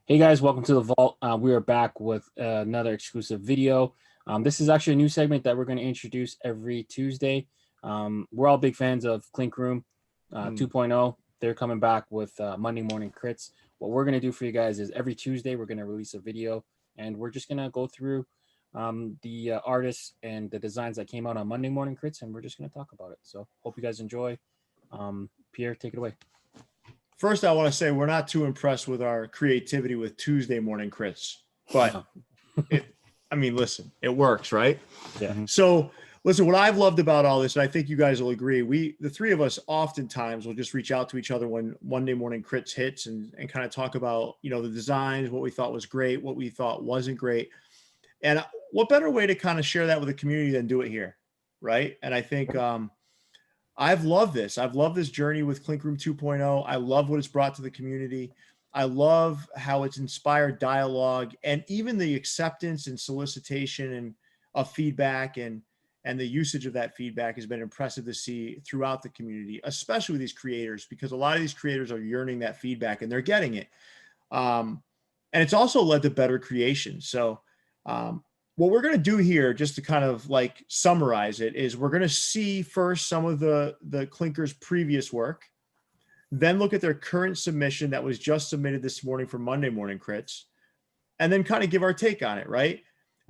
Hey guys, welcome to the Vault. We are back with another exclusive video. This is actually a new segment that we're going to introduce every Tuesday. We're all big fans of Clink Room 2.0. They're coming back with Monday Morning Critz. What we're going to do for you guys is every Tuesday we're going to release a video, and we're just going to go through the artists and the designs that came out on Monday Morning Critz, and we're just going to talk about it. So hope you guys enjoy. Pierre, take it away. First, I want to say we're not too impressed with our creativity with Tuesday Morning Crits, but listen, it works, right? Yeah. So listen, what I've loved about all this, and I think you guys will agree, the three of us oftentimes will just reach out to each other when Monday Morning Crits hits and kind of talk about, the designs, what we thought was great, what we thought wasn't great. And what better way to kind of share that with the community than do it here, right? And I think I've loved this. I've loved this journey with Clink Room 2.0. I love what it's brought to the community. I love how it's inspired dialogue and even the acceptance and solicitation and of feedback and the usage of that feedback has been impressive to see throughout the community, especially with these creators, because a lot of these creators are yearning that feedback and they're getting it. And it's also led to better creation. So what we're going to do here, just to kind of like summarize it, is we're going to see first some of the Clinkers' previous work, then look at their current submission that was just submitted this morning for Monday Morning Crits, and then kind of give our take on it, right?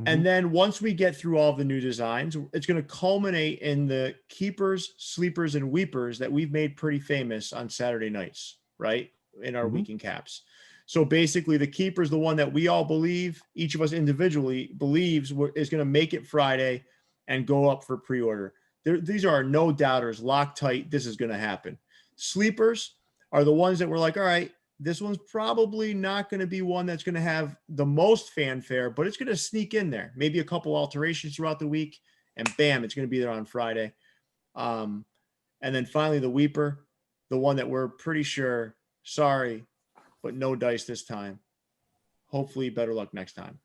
Mm-hmm. And then once we get through all of the new designs, it's going to culminate in the keepers, sleepers, and weepers that we've made pretty famous on Saturday nights, right? In our weekend caps. So basically the keeper is the one that we all believe, each of us individually believes is going to make it Friday and go up for pre-order. These are no doubters, lock tight. This is going to happen. Sleepers are the ones that we're like, all right, this one's probably not going to be one that's going to have the most fanfare, but it's going to sneak in there. Maybe a couple alterations throughout the week and bam, it's going to be there on Friday. And then finally the weeper, the one that we're pretty sure, sorry, but no dice this time. Hopefully better luck next time.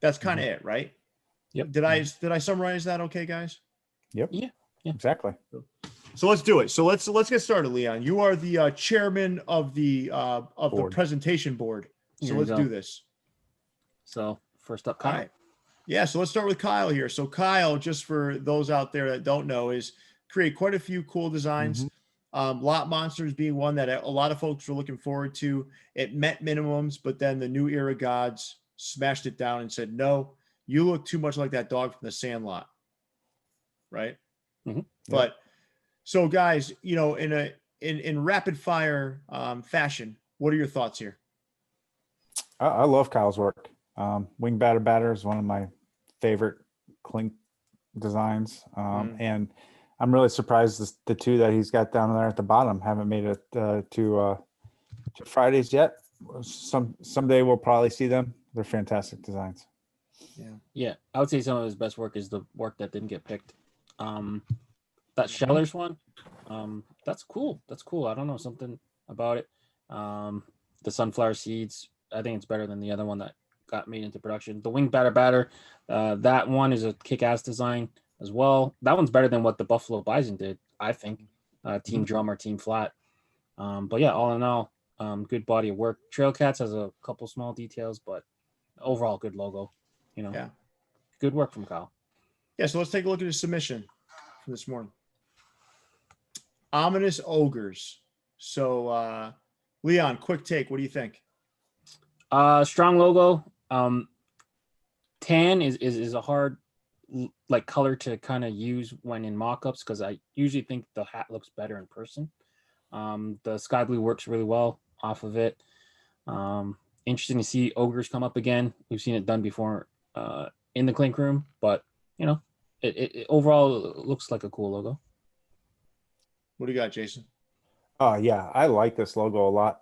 That's kind of it, right? Yep. Did I summarize that okay, guys? Yep. Yeah. Exactly. So let's do it. So let's get started, Leon. You are the chairman of the presentation board. So let's do this. So first up, Kyle. All right. Yeah, so let's start with Kyle here. So Kyle, just for those out there that don't know, is create quite a few cool designs. Lot Monsters being one that a lot of folks were looking forward to. It met minimums, but then the New Era gods smashed it down and said, no, you look too much like that dog from the Sandlot. Right? Mm-hmm. But so guys, in rapid fire fashion, what are your thoughts here? I love Kyle's work. Wing Batter is one of my favorite Clink designs. And I'm really surprised the two that he's got down there at the bottom haven't made it to Fridays yet. Someday we'll probably see them. They're fantastic designs. Yeah. I would say some of his best work is the work that didn't get picked. That Shellers one, that's cool. I don't know, something about it. The Sunflower Seeds, I think it's better than the other one that got made into production. The Wing Batter, that one is a kick-ass design as well. That one's better than what the Buffalo Bison did, I think. Team Drum or Team Flat. But yeah, all in all, good body of work. Trail Cats has a couple small details, but overall good logo. Good work from Kyle. Yeah, so let's take a look at his submission from this morning. Ominous Ogres. So Leon, quick take. What do you think? Strong logo. Tan is a hard color to kind of use when in mock-ups because I usually think the hat looks better in person. The sky blue works really well off of it. Interesting to see Ogres come up again. We've seen it done before in the Clink Room, but it overall looks like a cool logo. What do you got, Jason? Yeah, I like this logo a lot.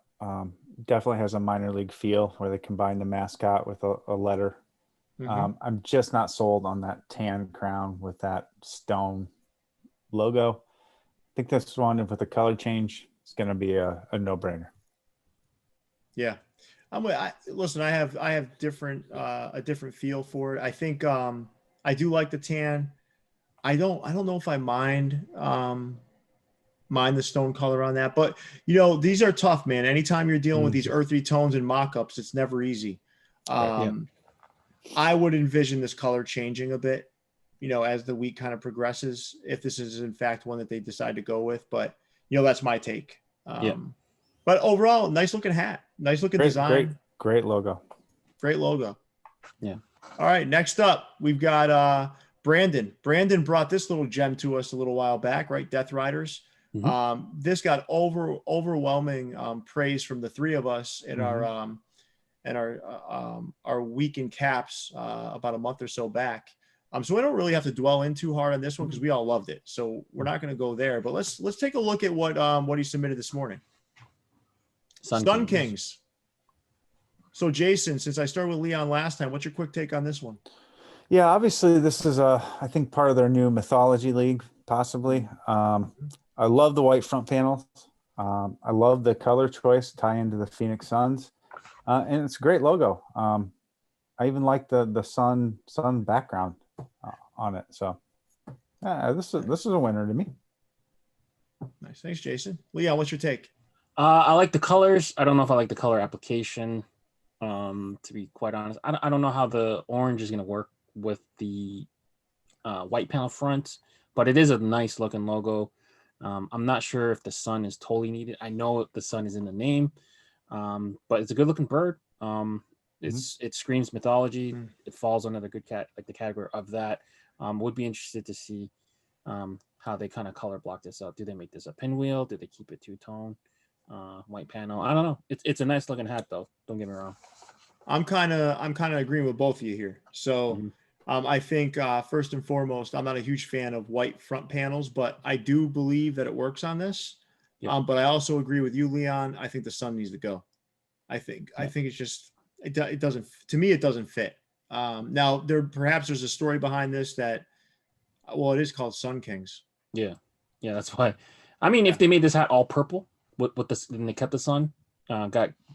Definitely has a minor league feel where they combine the mascot with a letter. I'm just not sold on that tan crown with that stone logo. I think this one with the color change is going to be a no-brainer. Yeah, listen. I have different a different feel for it. I think I do like the tan. I don't know if I mind mind the stone color on that. But, you know, these are tough, man. Anytime you're dealing with these earthy tones and mock-ups, it's never easy. I would envision this color changing a bit, you know, as the week kind of progresses, if this is in fact one that they decide to go with. But, you know, that's my take. But overall, nice looking hat, nice looking design. Great logo. Great logo. Yeah. All right. Next up, we've got Brandon. Brandon brought this little gem to us a little while back, right? Death Riders. This got overwhelming praise from the three of us in our week in caps about a month or so back. So we don't really have to dwell in too hard on this one because we all loved it. So we're not going to go there. But let's take a look at what he submitted this morning. Sun Kings. So Jason, since I started with Leon last time, what's your quick take on this one? Yeah, obviously this is I think part of their new mythology league, possibly. I love the white front panels. I love the color choice tie into the Phoenix Suns, and it's a great logo. I even like the sun background on it. So this is a winner to me. Nice, thanks, Jason. Leon, what's your take? I like the colors. I don't know if I like the color application. To be quite honest, I don't know how the orange is going to work with the white panel front, but it is a nice looking logo. I'm not sure if the sun is totally needed. I know the sun is in the name, but it's a good looking bird. It screams mythology. It falls under the the category of that. Would be interested to see how they kind of color block this up. Do they make this a pinwheel? Do they keep it two-tone? White panel. I don't know. It's a nice looking hat though. Don't get me wrong. I'm kind of agreeing with both of you here. So I think first and foremost, I'm not a huge fan of white front panels, but I do believe that it works on this. But I also agree with you, Leon. I think the sun needs to go. I think it's just it doesn't, to me it doesn't fit. Now there's a story behind this that it is called Sun Kings. Yeah, that's why. I mean, if they made this hat all purple with this, and they kept the sun,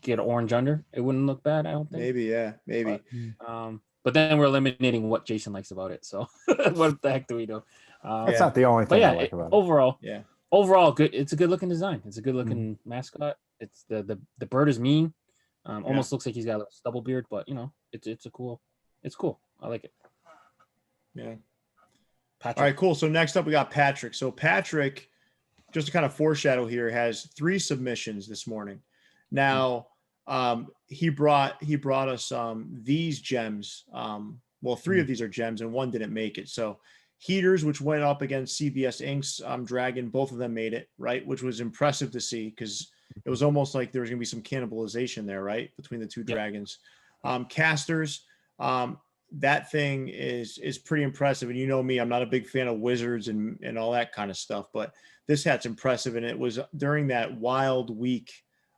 get orange under, it wouldn't look bad. I don't think. Maybe. But then we're eliminating what Jason likes about it. So what the heck do we do? That's not the only thing I like about it. Overall, good. It's a good looking design. It's a good looking mascot. It's the bird is mean. Almost looks like he's got a stubble beard, but you know, it's cool. I like it. Yeah. Patrick. All right, cool. So next up we got Patrick. So Patrick, just to kind of foreshadow here, has 3 submissions this morning. Now, he brought us these gems. 3 of these are gems and 1 didn't make it. So Heaters, which went up against CBS Inc.'s Dragon, both of them made it, right? Which was impressive to see because it was almost like there was going to be some cannibalization there, right? Between the 2 dragons. Casters, that thing is pretty impressive. And you know me, I'm not a big fan of wizards and all that kind of stuff, but this hat's impressive. And it was during that wild week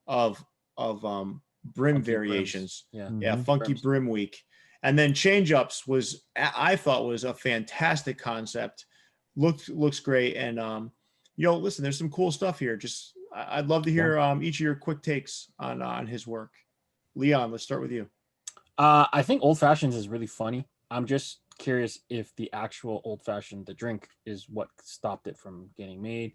of brim funky variations. Brims. Funky Brims. Brim week. And then change-ups I thought was a fantastic concept. Looks great. And listen, there's some cool stuff here. I'd love to hear each of your quick takes on his work. Leon, let's start with you. I think Old Fashions is really funny. I'm just curious if the actual Old Fashioned, the drink, is what stopped it from getting made.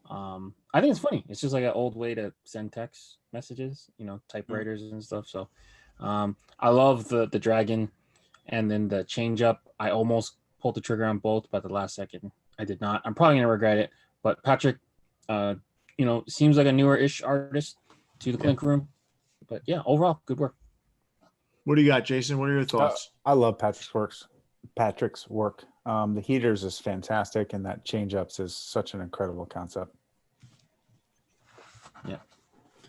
I think it's funny. It's just like an old way to send text messages, typewriters and stuff. So I love the dragon and then the change up. I almost pulled the trigger on both, but the last second I did not. I'm probably gonna regret it. But Patrick, seems like a newer-ish artist to the Clink Room. But yeah, overall, good work. What do you got, Jason? What are your thoughts? I love Patrick's work. The Heaters is fantastic, and that change-ups is such an incredible concept. Yeah.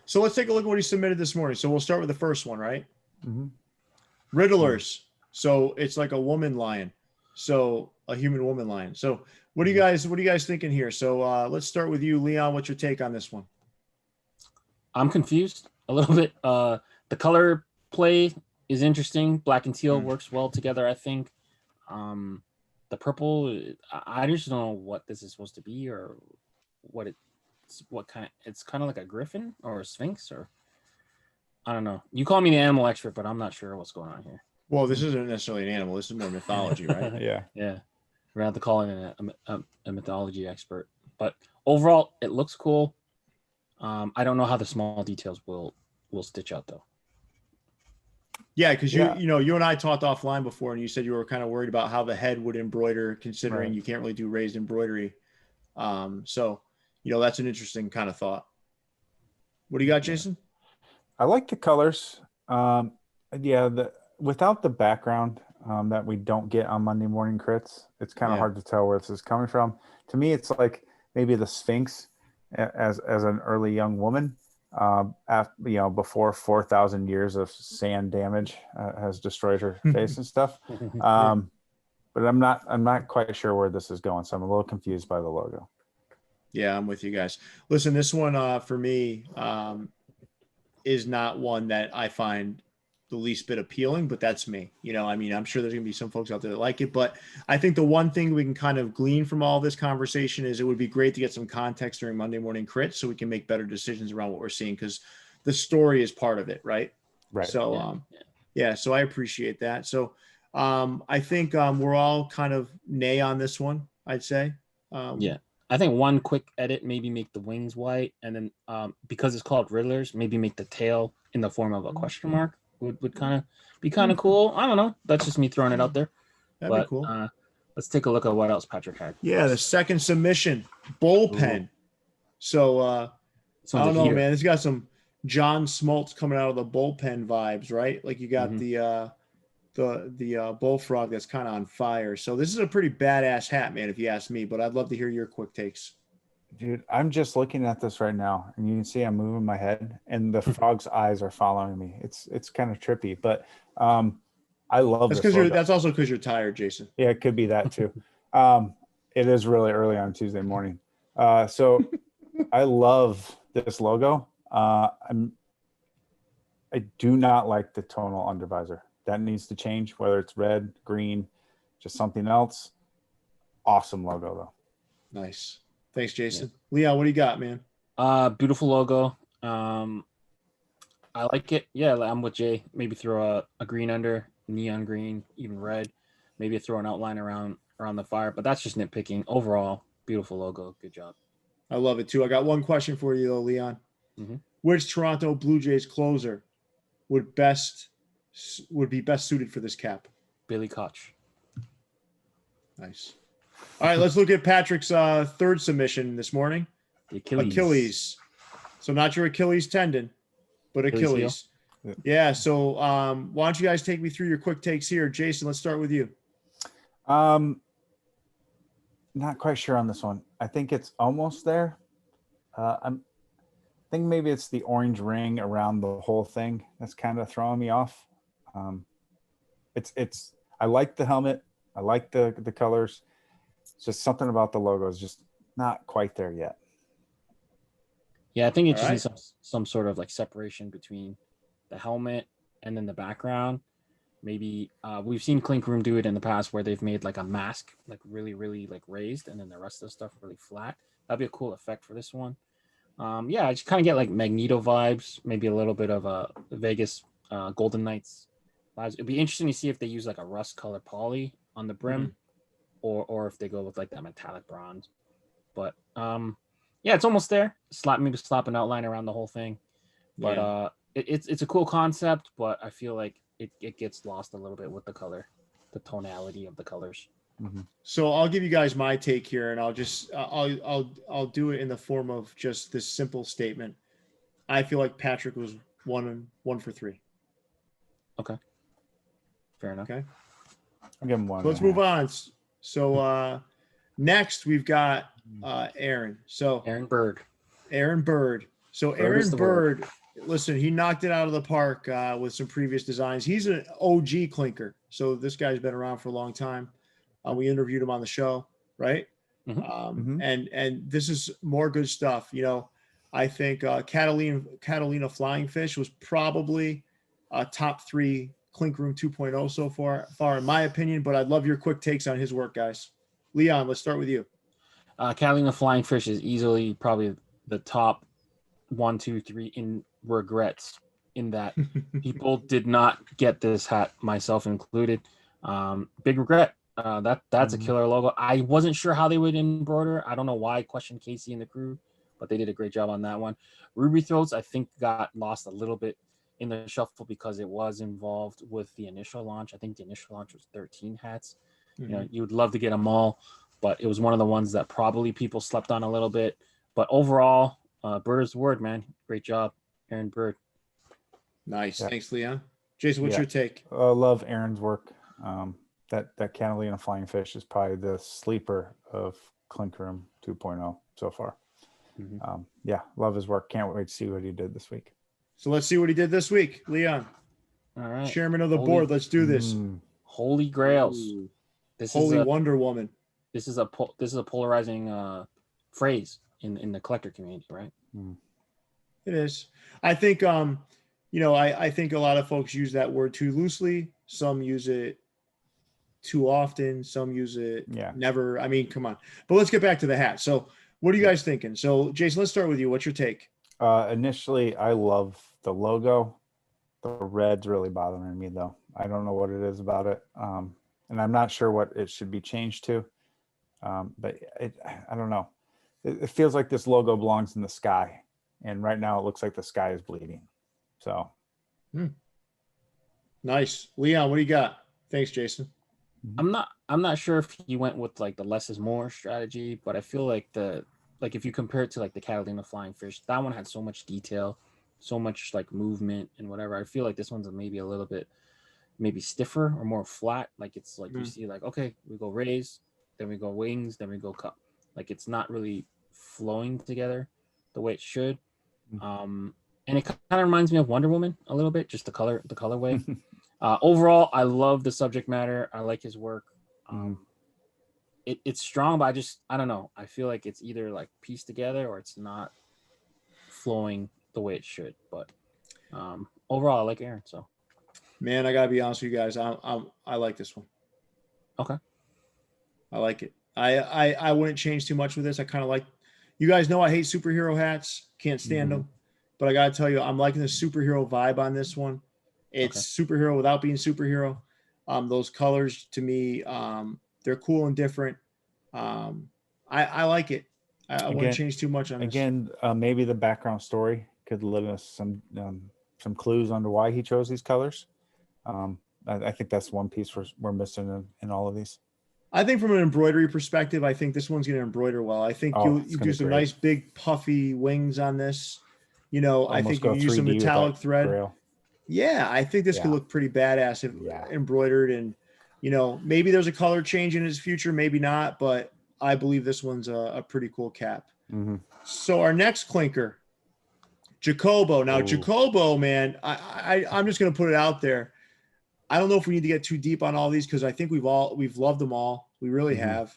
So let's take a look at what he submitted this morning. So we'll start with the first one, right? Mm-hmm. Riddlers. So it's like a woman lion. So a human woman lion. So what are you guys thinking here? So let's start with you, Leon. What's your take on this one? I'm confused a little bit. The color play is interesting. Black and teal works well together, I think. The purple, I just don't know what this is supposed to be or it's kind of like a griffin or a sphinx, or I don't know. You call me the animal expert, but I'm not sure what's going on here. Well, this isn't necessarily an animal. This is more mythology, right? Yeah. We're going to have to call in a mythology expert. But overall, it looks cool. I don't know how the small details will stitch out though. Yeah, because Yeah. you and I talked offline before, and you said you were kind of worried about how the head would embroider, considering Right. you can't really do raised embroidery. So that's an interesting kind of thought. What do you got, Jason? I like the colors. Yeah, without the background that we don't get on Monday Morning Crits, it's kind of Yeah. hard to tell where this is coming from. To me, it's like maybe the Sphinx as an early young woman, before 4,000 years of sand damage has destroyed her face and stuff. But I'm not quite sure where this is going, so I'm a little confused by the logo. Yeah, I'm with you guys. Listen, this one for me is not one that I find the least bit appealing, but that's me. I'm sure there's going to be some folks out there that like it, but I think the one thing we can kind of glean from all this conversation is it would be great to get some context during Monday Morning Crit so we can make better decisions around what we're seeing, because the story is part of it, right? Right. So, so I appreciate that. So I think we're all kind of nay on this one, I'd say. I think one quick edit, maybe make the wings white, and then because it's called Riddlers, maybe make the tail in the form of a question mark would kind of be kind of cool. I don't know. That's just me throwing it out there. That'd be cool. Let's take a look at what else Patrick had. Yeah, the second submission, Bullpen. Ooh. So I don't know, heater. man. It's got some John Smoltz coming out of the Bullpen vibes, right? Like you got the bullfrog that's kind of on fire. So this is a pretty badass hat, man, if you ask me. But I'd love to hear your quick takes. Dude, I'm just looking at this right now, and you can see I'm moving my head, and the frog's eyes are following me. It's kind of trippy, but I love That's this. That's also because you're tired, Jason. Yeah, it could be that too. It is really early on Tuesday morning, so I love this logo. I do not like the tonal undervisor. That needs to change, whether it's red, green, just something else. Awesome logo though. Nice. Thanks, Jason. Yeah. Leon, what do you got, man? Beautiful logo. I like it. Yeah, I'm with Jay. Maybe throw a green under, neon green, even red. Maybe throw an outline around the fire, but that's just nitpicking. Overall, beautiful logo. Good job. I love it too. I got one question for you though, Leon. Mm-hmm. Which Toronto Blue Jays closer would be best suited for this cap? Billy Koch. Nice. All right, let's look at Patrick's third submission this morning. Achilles. So not your Achilles tendon, but Achilles. Yeah. So why don't you guys take me through your quick takes here? Jason, let's start with you. Not quite sure on this one. I think it's almost there. I think maybe it's the orange ring around the whole thing that's kind of throwing me off. I like the helmet. I like the colors. It's just something about the logo is just not quite there yet. Yeah, I think it just needs some sort of like separation between the helmet and then the background. Maybe we've seen Clink Room do it in the past where they've made like a mask like really, really like raised and then the rest of the stuff really flat. That'd be a cool effect for this one. I just kind of get like Magneto vibes, maybe a little bit of a Vegas Golden Knights vibes. It'd be interesting to see if they use like a rust color poly on the brim or if they go with like that metallic bronze. But it's almost there. Slap an outline around the whole thing. But it's a cool concept, but I feel like it gets lost a little bit with the color, the tonality of the colors. Mm-hmm. So I'll give you guys my take here, and I'll do it in the form of just this simple statement. I feel like Patrick was one for three. Okay. Fair enough. Okay. I'll give him one. So let's move on. So next we've got Aaron. So Aaron Bird. So Aaron Bird, listen, he knocked it out of the park with some previous designs. He's an OG clinker. So this guy's been around for a long time. We interviewed him on the show, right? Mm-hmm. And this is more good stuff. I think Catalina Flying Fish was probably top 3 Clink Room 2.0 so far in my opinion, but I'd love your quick takes on his work, guys. Leon, let's start with you. Catalina Flying Fish is easily probably the top 1, 2, 3 in regrets in that people did not get this hat, myself included. Big regret. That's a killer logo. I wasn't sure how they would embroider. I don't know why I questioned Casey and the crew, but they did a great job on that one. Ruby Throats, I think, got lost a little bit in the shuffle because it was involved with the initial launch. I think the initial launch was 13 hats. You know, you would love to get them all, but it was one of the ones that probably people slept on a little bit. But overall, Bird is the word, man. Great job, Aaron Bird. Nice. Yeah. Thanks, Leon. Jason, what's Yeah. your take? Love Aaron's work. That Catalina Flying Fish is probably the sleeper of Clink Room 2.0 so far. Yeah, love his work. Can't wait to see what he did this week. So let's see what he did this week. Leon, All right, chairman of the board. Let's do this. Holy Grails. Ooh. This Holy is a, Wonder Woman. This is a polarizing phrase in the collector community, right? It is. I think I think a lot of folks use that word too loosely. Some use it too often. Some use it never. I mean, come on. But let's get back to the hat. So what are you guys thinking? So Jason, let's start with you. What's your take? Initially, I love the logo. The red's really bothering me, though. I don't know what it is about it. And I'm not sure what it should be changed to. But I don't know. It feels like this logo belongs in the sky. And right now it looks like the sky is bleeding. So. Nice. Leon, what do you got? Thanks, Jason. I'm not sure if you went with like the less is more strategy, but I feel like if you compare it to like the Catalina Flying Fish, that one had so much detail, so much like movement and whatever. I feel like this one's maybe a little bit maybe stiffer or more flat. Like it's like you see like, okay, we go raise, then we go wings, then we go cup. Like it's not really flowing together the way it should. And it kind of reminds me of Wonder Woman a little bit, just the colorway. Overall, I love the subject matter. I like his work. It's strong, but I don't know. I feel like it's either like pieced together or it's not flowing the way it should. But overall, I like Aaron. So, man, I gotta be honest with you guys. I like this one. Okay, I like it. I wouldn't change too much with this. I kind of like. You guys know I hate superhero hats. Can't stand them. But I gotta tell you, I'm liking the superhero vibe on this one. It's superhero without being superhero. Those colors to me, they're cool and different. I like it. I wouldn't change too much on this. Again, maybe the background story could let us some clues onto why he chose these colors. I think that's one piece we're missing in all of these. I think from an embroidery perspective, I think this one's going to embroider well. I think you do some nice big puffy wings on this. You know, I think you use some metallic thread. Grail. Yeah, I think this could look pretty badass if embroidered, and you know, maybe there's a color change in his future, maybe not, but I believe this one's a pretty cool cap. So our next clinker, Jacobo. Now, Jacobo, man, I'm just going to put it out there. I don't know if we need to get too deep on all these because I think we've loved them all. We really have.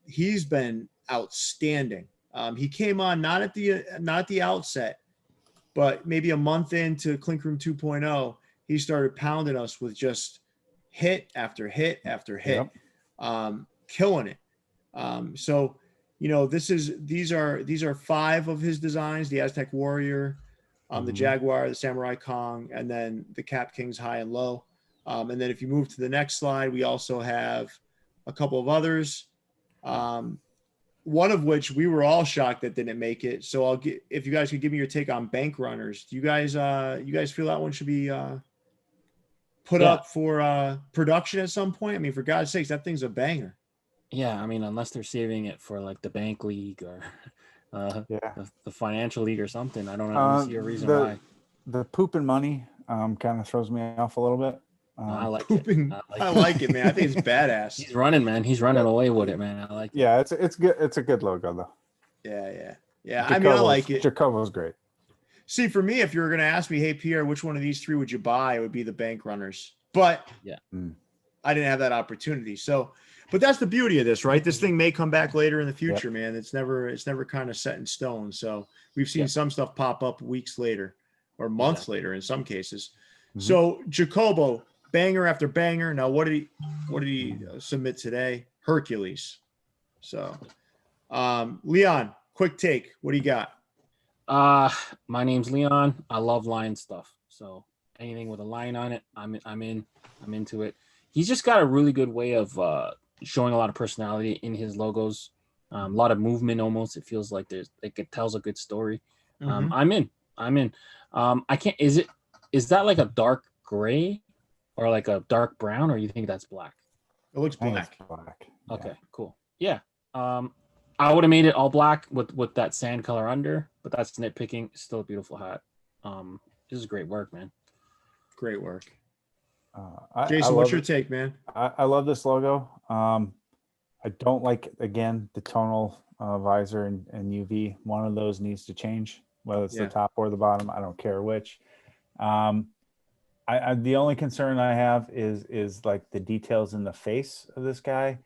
He's been outstanding. He came on not at the outset, but maybe a month into Clink Room 2.0, he started pounding us with just hit after hit after hit, killing it. So, you know, these are 5 of his designs: the Aztec Warrior, the Jaguar, the Samurai Kong, and then the Cap Kings High and Low. And then if you move to the next slide, we also have a couple of others. One of which we were all shocked that didn't make it. So if you guys could give me your take on Bank Runners. Do you guys feel that one should be put up for production at some point? I mean, for God's sakes, that thing's a banger. Yeah, I mean, unless they're saving it for like the bank league or the financial league or something. I don't see a reason why. The poop and money kind of throws me off a little bit. I like pooping. I like it, man. I think it's badass. He's running, man. He's running away with it, man. I like it. Yeah, it's good. It's a good logo, though. Yeah. I mean, I like it. Jacobo's great. See, for me, if you were going to ask me, hey, Pierre, which one of these 3 would you buy? It would be the Bank Runners. But I didn't have that opportunity. So, but that's the beauty of this, right? This thing may come back later in the future, man. It's never kind of set in stone. So we've seen some stuff pop up weeks later or months later in some cases. So Jacobo, banger after banger. Now, what did he submit today? Hercules. So, Leon, quick take. What do you got? My name's Leon. I love lion stuff. So anything with a lion on it, I'm into it. he's just got a really good way of showing a lot of personality in his logos. A lot of movement almost. It feels like it tells a good story. Mhm. I'm in. I can't. Is that like a dark gray or like a dark brown, or you think that's black? It looks I think it's black. black. Okay, cool. Yeah. I would have made it all black with that sand color under, but that's nitpicking. It's still a beautiful hat. This is great work, man. Great work. I Jason, what's love your it. take, man? I love this logo. I don't like, again, the tonal visor and UV. One of those needs to change, whether it's Yeah. the top or the bottom. I don't care which. The only concern I have is like the details in the face of this guy.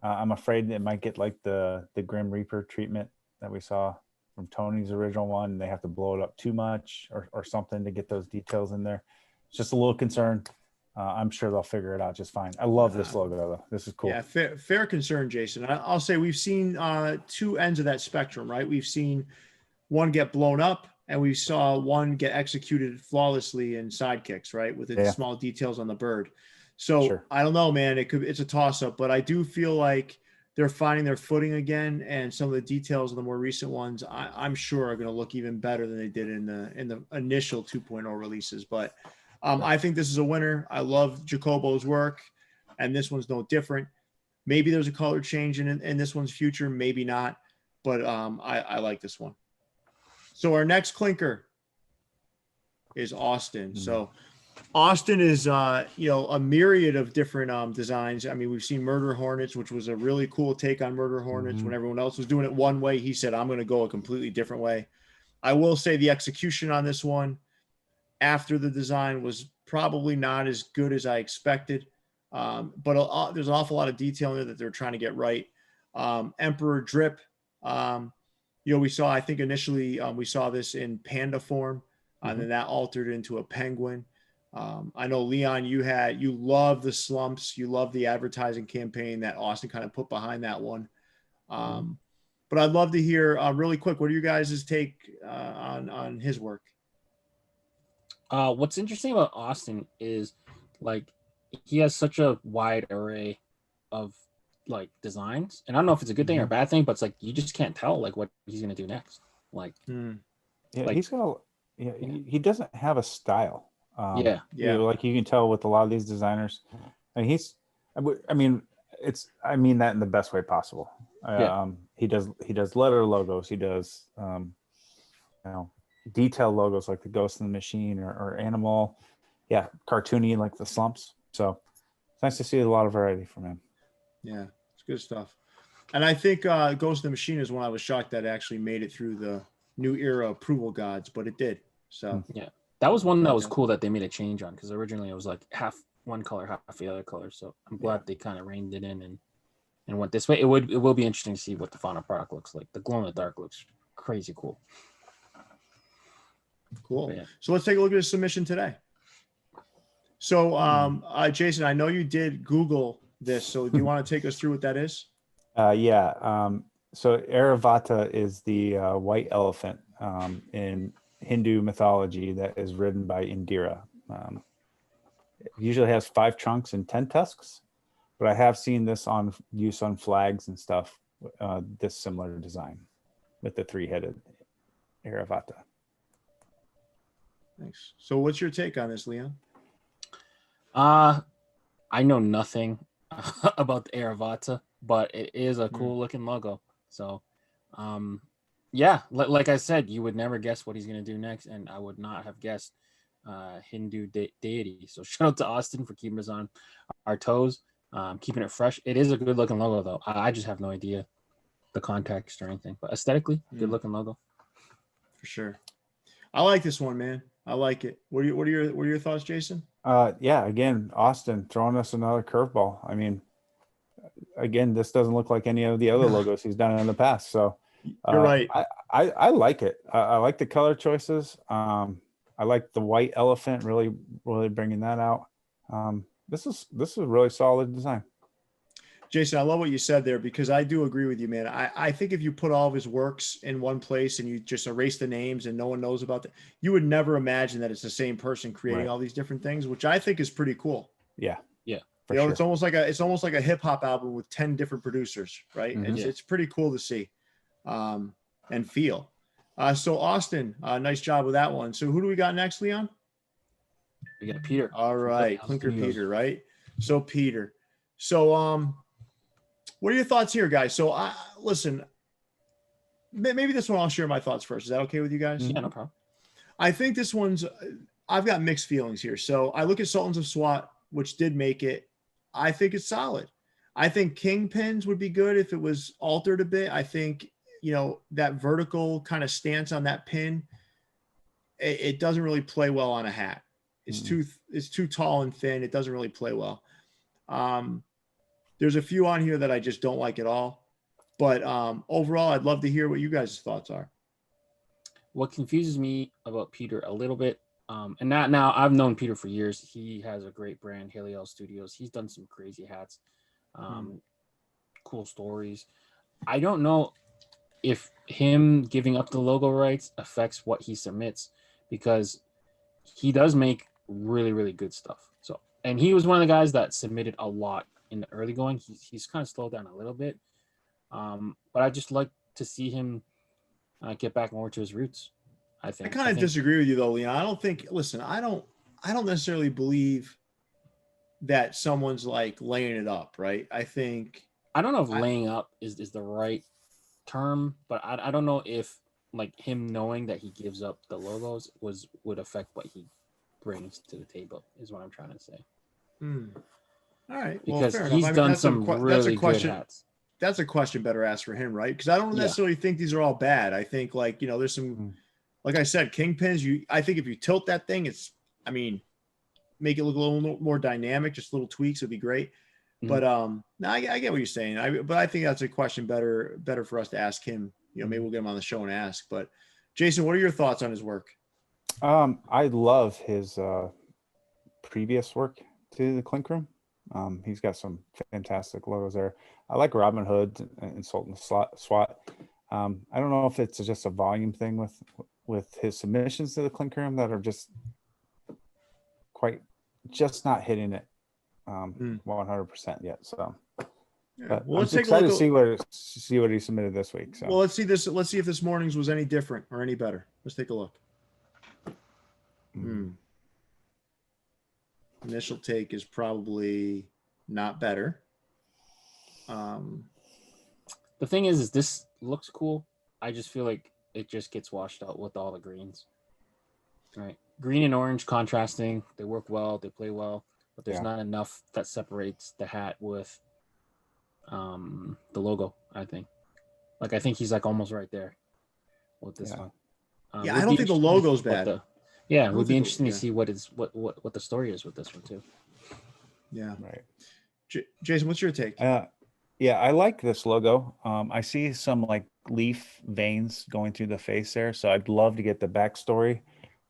I'm afraid it might get like the Grim Reaper treatment that we saw from Tony's original one. They have to blow it up too much or something to get those details in there. It's just a little concern. I'm sure they'll figure it out just fine. I love this logo though. This is cool. Yeah, fair concern, Jason. I'll say we've seen two ends of that spectrum, right? We've seen one get blown up, and we saw one get executed flawlessly in sidekicks, right, with its small details on the bird. So Sure. I don't know, man. It's a toss up, but I do feel like they're finding their footing again, and some of the details of the more recent ones, I'm sure, are going to look even better than they did in the initial 2.0 releases. But I think this is a winner. I love Jacobo's work, and this one's no different. Maybe there's a color change in this one's future, maybe not, but I like this one. So our next clinker is Austin. So Austin is a myriad of different designs. I mean, we've seen Murder Hornets, which was a really cool take on Murder Hornets. When everyone else was doing it one way, he said, I'm going to go a completely different way. I will say the execution on this one after the design was probably not as good as I expected. But there's an awful lot of detail in there that they're trying to get right. Emperor Drip, we saw, I think initially we saw this in panda form, and then that altered into a penguin. I know, Leon, you love the slumps. You love the advertising campaign that Austin kind of put behind that one. But I'd love to hear really quick, what are you guys' take on his work? What's interesting about Austin is like he has such a wide array of like designs, and I don't know if it's a good thing or a bad thing, but it's like you just can't tell like what he's gonna do next. Like, he's got he doesn't have a style. Yeah. Like you can tell with a lot of these designers, and I mean that in the best way possible. He does letter logos. He does detail logos like the Ghost in the Machine or Animal. Yeah, cartoony like the slumps. So it's nice to see a lot of variety from him. Yeah, it's good stuff. And I think Ghost in the Machine is one I was shocked that actually made it through the new era approval gods, but it did. So yeah, that was one that was cool that they made a change on, because originally it was like half one color, half the other color. So I'm glad they kind of reined it in and went this way. It will be interesting to see what the final product looks like. The glow in the dark looks crazy cool. Cool. Yeah. So let's take a look at his submission today. So Jason, I know you did Google this, so do you want to take us through what that is? So Airavata is the white elephant in Hindu mythology that is ridden by Indira. It usually has 5 trunks and 10 tusks, but I have seen this on use on flags and stuff, this similar design with the 3-headed Airavata. Thanks. So what's your take on this, Leon? I know nothing about the Airavata, but it is a cool looking logo. So, like I said, you would never guess what he's going to do next, and I would not have guessed Hindu deity. So shout out to Austin for keeping us on our toes, keeping it fresh. It is a good looking logo, though. I just have no idea the context or anything, but aesthetically, good looking logo. For sure. I like this one, man. I like it. What are your thoughts, Jason? Again, Austin throwing us another curveball. I mean, again, this doesn't look like any of the other logos he's done in the past. So you're right. I like it. I like the color choices. I like the white elephant, really bringing that out. This is a really solid design. Jason, I love what you said there, because I do agree with you, man. I think if you put all of his works in one place and you just erase the names and no one knows about that, you would never imagine that it's the same person creating all these different things, which I think is pretty cool. Yeah. Yeah. You know, sure. it's almost like a hip hop album with 10 different producers, right? Mhm. It's pretty cool to see, and feel. So Austin, nice job with that one. So who do we got next, Leon? We got Peter. All from right, Playhouse Clinker Studios. Peter, right? So Peter. So what are your thoughts here, guys? So listen, maybe this one I'll share my thoughts first. Is that okay with you guys? Yeah, no problem. I think this one's I've got mixed feelings here. So I look at Sultans of SWAT, which did make it. I think it's solid. I think Kingpins would be good if it was altered a bit. I think, you know, that vertical kind of stance on that pin, it doesn't really play well on a hat. It's too tall and thin. It doesn't really play well. There's a few on here that I just don't like at all. But overall, I'd love to hear what you guys' thoughts are. What confuses me about Peter a little bit, and now I've known Peter for years. He has a great brand, Helios Studios. He's done some crazy hats, cool stories. I don't know if him giving up the logo rights affects what he submits, because he does make really, really good stuff. So, and he was one of the guys that submitted a lot in the early going. He's kind of slowed down a little bit, but I just like to see him get back more to his roots. I think. I kind of disagree with you though, Leon. I don't think. Listen, I don't necessarily believe that someone's like laying it up, right? I don't know if laying up is the right term, but I don't know if like him knowing that he gives up the logos would affect what he brings to the table, is what I'm trying to say. All right, because well, fair he's enough. done that's some really good hats. That's a question better asked for him, right? Because I don't necessarily think these are all bad. I think, like, you know, there's some, like I said, Kingpins. I think if you tilt that thing, make it look a little more dynamic. Just little tweaks would be great. But no, I get what you're saying. But I think that's a question better for us to ask him. You know, maybe we'll get him on the show and ask. But Jason, what are your thoughts on his work? I love his previous work to the Clink Room. He's got some fantastic logos there. I like Robin Hood and Sultan SWAT. I don't know if it's just a volume thing with his submissions to the Clink Room that are just not hitting it 100% yet. So, Yeah. Well, I'm excited to see what he submitted this week. So, well, let's see this. Let's see if this morning's was any different or any better. Let's take a look. Initial take is probably not better. The thing is this looks cool. I just feel like it just gets washed out with all the greens. Right, green and orange contrasting. They work well. They play well, but there's not enough that separates the hat with the logo. I think he's like almost right there with this one. I don't think the logo's bad. It would be interesting to see what the story is with this one too. Yeah. Right. Jason, what's your take? Yeah, I like this logo. I see some like leaf veins going through the face there, so I'd love to get the backstory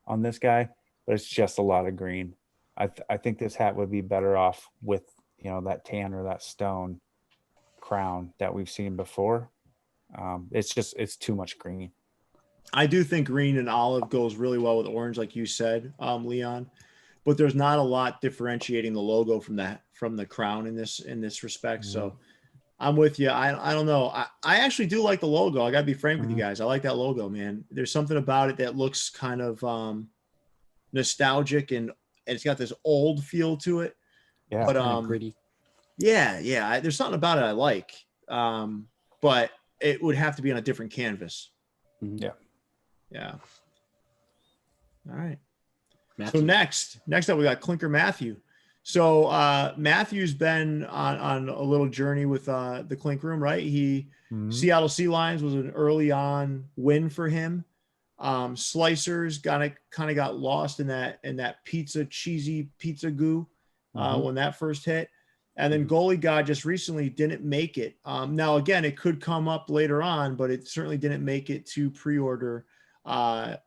on this guy, but it's just a lot of green. I think this hat would be better off with, you know, that tan or that stone crown that we've seen before. It's too much green. I do think green and olive goes really well with orange, like you said, Leon. But there's not a lot differentiating the logo from the crown in this respect. So I'm with you. I don't know. I actually do like the logo. I gotta be frank with you guys. I like that logo, man. There's something about it that looks kind of nostalgic and it's got this old feel to it. Yeah, but kind of gritty. Yeah. There's something about it I like. But it would have to be on a different canvas. Yeah. All right. Matthew. So next up, we got Clinker Matthew. So Matthew's been on a little journey with the Clink Room, right? Seattle Sea Lions was an early on win for him. Slicers kind of got lost in that cheesy pizza goo when that first hit. And then Goalie God just recently didn't make it. Now, again, it could come up later on, but it certainly didn't make it to pre-order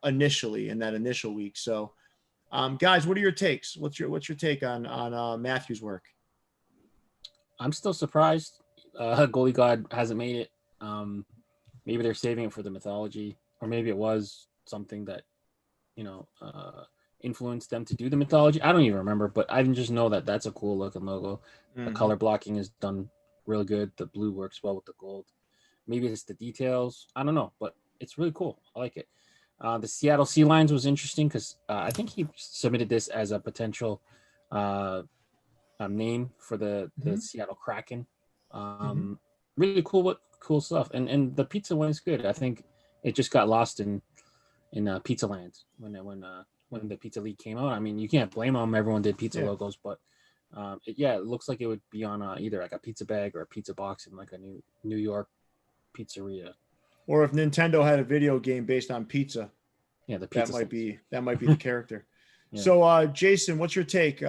initially in that initial week. So, guys, what are your takes? What's your take on Matthew's work? I'm still surprised Goalie God hasn't made it. Maybe they're saving it for the mythology, or maybe it was something that, influenced them to do the mythology. I don't even remember, but I just know that that's a cool looking logo. The color blocking is done really good. The blue works well with the gold. Maybe it's the details. I don't know, but it's really cool. I like it. The Seattle Sea Lions was interesting because I think he submitted this as a potential name for the Seattle Kraken. Really cool stuff. And the pizza one is good. I think it just got lost in Pizza Land when the Pizza League came out. I mean, you can't blame them. Everyone did pizza logos, but it looks like it would be on either like a pizza bag or a pizza box in like a New York pizzeria. Or if Nintendo had a video game based on pizza, the pizza that might be the character. Yeah. So, Jason, what's your take?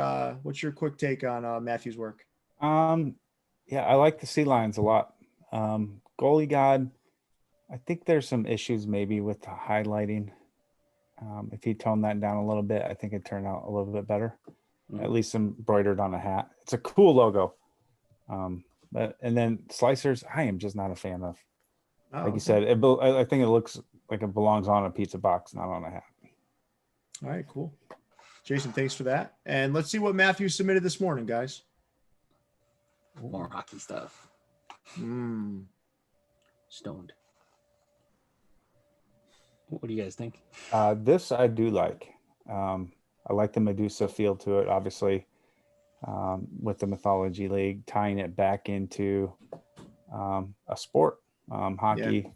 What's your quick take on Matthew's work? Yeah, I like the Sea Lions a lot. Goalie God, I think there's some issues maybe with the highlighting. If he toned that down a little bit, I think it turned out a little bit better. At least embroidered on a hat. It's a cool logo. And then Slicers, I am just not a fan of. Like you said, I think it looks like it belongs on a pizza box, not on a hat. All right, cool. Jason, thanks for that. And let's see what Matthew submitted this morning, guys. More hockey stuff. Stoned. What do you guys think? This I do like. I like the Medusa feel to it, obviously, with the Mythology League, tying it back into a sport. Hockey,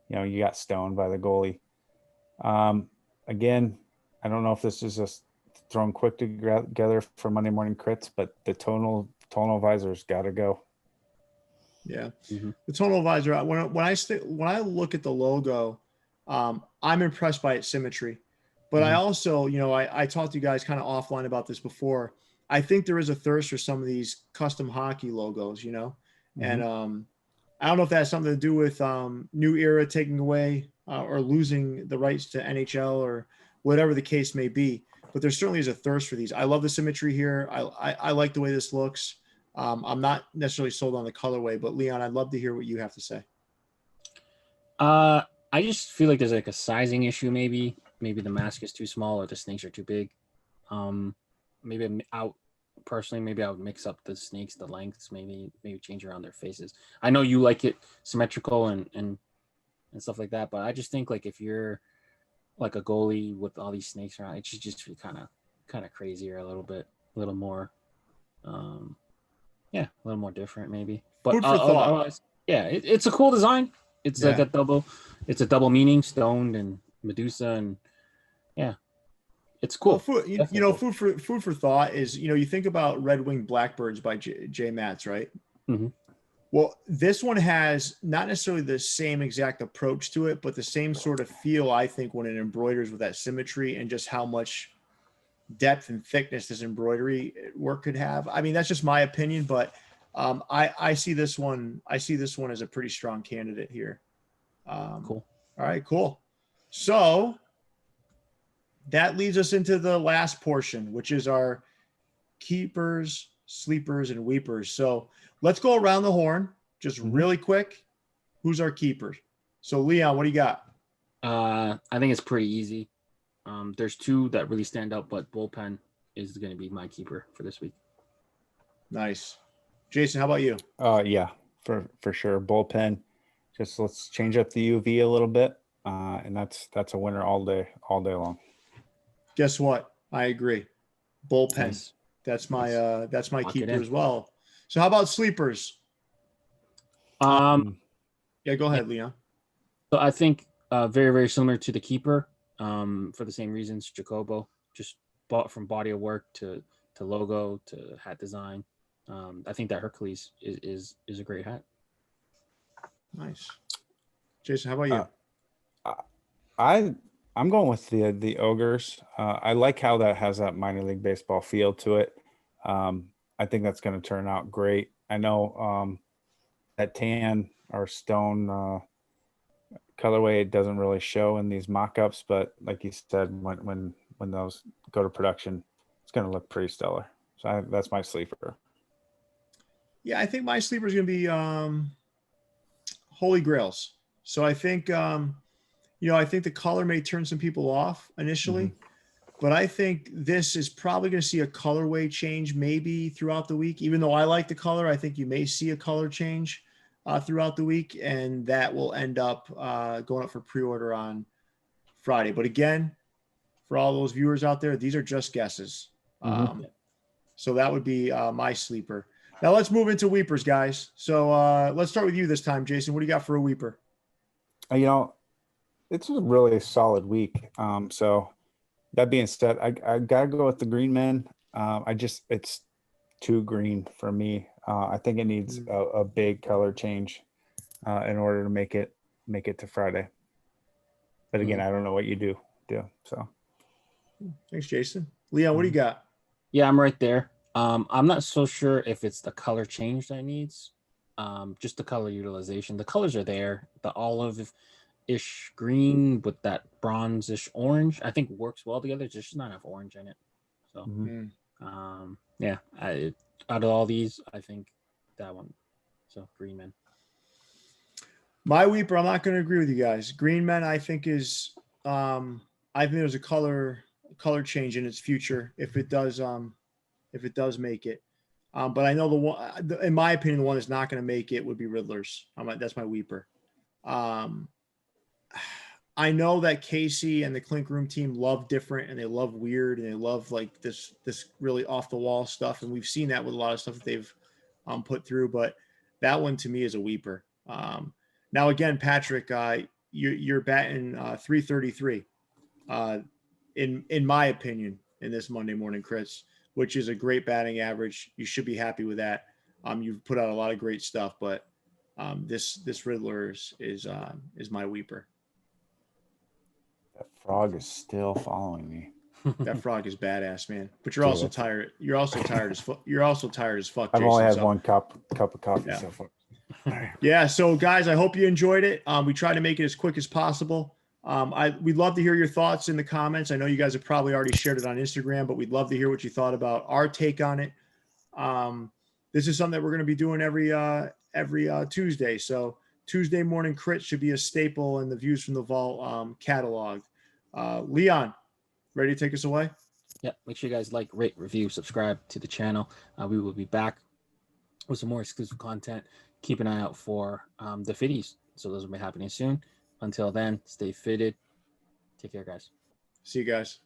you got stoned by the goalie. Again, I don't know if this is just thrown quick together for Monday Morning Critz, but the tonal visor's got to go. Yeah, the tonal visor. When I look at the logo, I'm impressed by its symmetry. But I also, I talked to you guys kind of offline about this before. I think there is a thirst for some of these custom hockey logos, and I don't know if that has something to do with New Era taking away or losing the rights to NHL or whatever the case may be. But there certainly is a thirst for these. I love the symmetry here. I like the way this looks. I'm not necessarily sold on the colorway, but Leon, I'd love to hear what you have to say. I just feel like there's like a sizing issue. Maybe the mask is too small or the snakes are too big. Maybe I would mix up the snakes, the lengths, maybe change around their faces. I know you like it symmetrical and stuff like that, but I just think like if you're like a goalie with all these snakes around, it should just be kind of crazier a little more, a little more different maybe. But Food for thought. It's a cool design. It's like a double meaning, stoned and Medusa, and it's cool. Well, food for thought is, you think about Red Winged Blackbirds by J. Matz, right? Well, this one has not necessarily the same exact approach to it, but the same sort of feel, I think, when it embroiders with that symmetry and just how much depth and thickness this embroidery work could have. I mean, that's just my opinion, but I see this one as a pretty strong candidate here. Cool. All right, cool. So that leads us into the last portion, which is our keepers, sleepers, and weepers. So let's go around the horn just really quick. Who's our keeper? So Leon, what do you got? I think it's pretty easy. There's two that really stand out, but Bullpen is going to be my keeper for this week. Nice. Jason, how about you? Yeah, for sure. Bullpen. Just let's change up the UV a little bit, and that's a winner all day long. Guess what? I agree. Bullpen. Nice. That's my Lock keeper as well. So how about sleepers? Yeah, go ahead, Leon. So I think very, very similar to the keeper, for the same reasons. Jacobo, just bought from body of work to logo to hat design. I think that Hercules is a great hat. Nice. Jason, how about you? I'm going with the Ogres. I like how that has that minor league baseball feel to it. I think that's going to turn out great. I know that tan or stone colorway, it doesn't really show in these mock-ups, but like you said, when those go to production, it's going to look pretty stellar. So that's my sleeper. Yeah, I think my sleeper is going to be Holy Grails. So I think I think the color may turn some people off initially, but I think this is probably going to see a colorway change maybe throughout the week. Even though I like the color, I think you may see a color change throughout the week, and that will end up going up for pre-order on Friday. But again, for all those viewers out there, these are just guesses. So that would be my sleeper. Now let's move into weepers, guys. So let's start with you this time, Jason. What do you got for a weeper? You know, it's a really solid week. So that being said, I gotta go with the green men. It's too green for me. I think it needs a big color change in order to make it to Friday. But again, I don't know what you do. So Thanks, Jason. Leon, what do you got? Yeah, I'm right there. I'm not so sure if it's the color change that needs, just the color utilization. The colors are there. The olive-ish green with that bronze-ish orange, I think works well together. There's just not enough orange in it. So, yeah, out of all these, I think that one. So, green men. My weeper, I'm not going to agree with you guys. Green men, I think is, I think there's a color change in its future if it does make it. But I know the one, in my opinion, the one that's not going to make it would be Riddlers. That's my weeper. I know that Casey and the Clink Room team love different, and they love weird, and they love like this really off the wall stuff, and we've seen that with a lot of stuff that they've put through. But that one to me is a weeper. Now again, Patrick, you're batting 333, in my opinion, in this Monday Morning Critz, which is a great batting average. You should be happy with that. You've put out a lot of great stuff, but this Riddler is my weeper. that frog is still following me. That frog is badass, man. But you're also tired. You're also tired as fuck. You're also tired as fuck. I've Jason, only had one cup of coffee Yeah. so far. Yeah. So guys, I hope you enjoyed it. We tried to make it as quick as possible. We'd love to hear your thoughts in the comments. I know you guys have probably already shared it on Instagram, but we'd love to hear what you thought about our take on it. This is something that we're going to be doing every Tuesday. So Tuesday Morning Crit should be a staple in the Views from the Vault catalog. Leon, ready to take us away? Yeah, make sure you guys like, rate, review, subscribe to the channel. We will be back with some more exclusive content. Keep an eye out for the fitties. So those will be happening soon. Until then, stay fitted. Take care, guys. See you guys.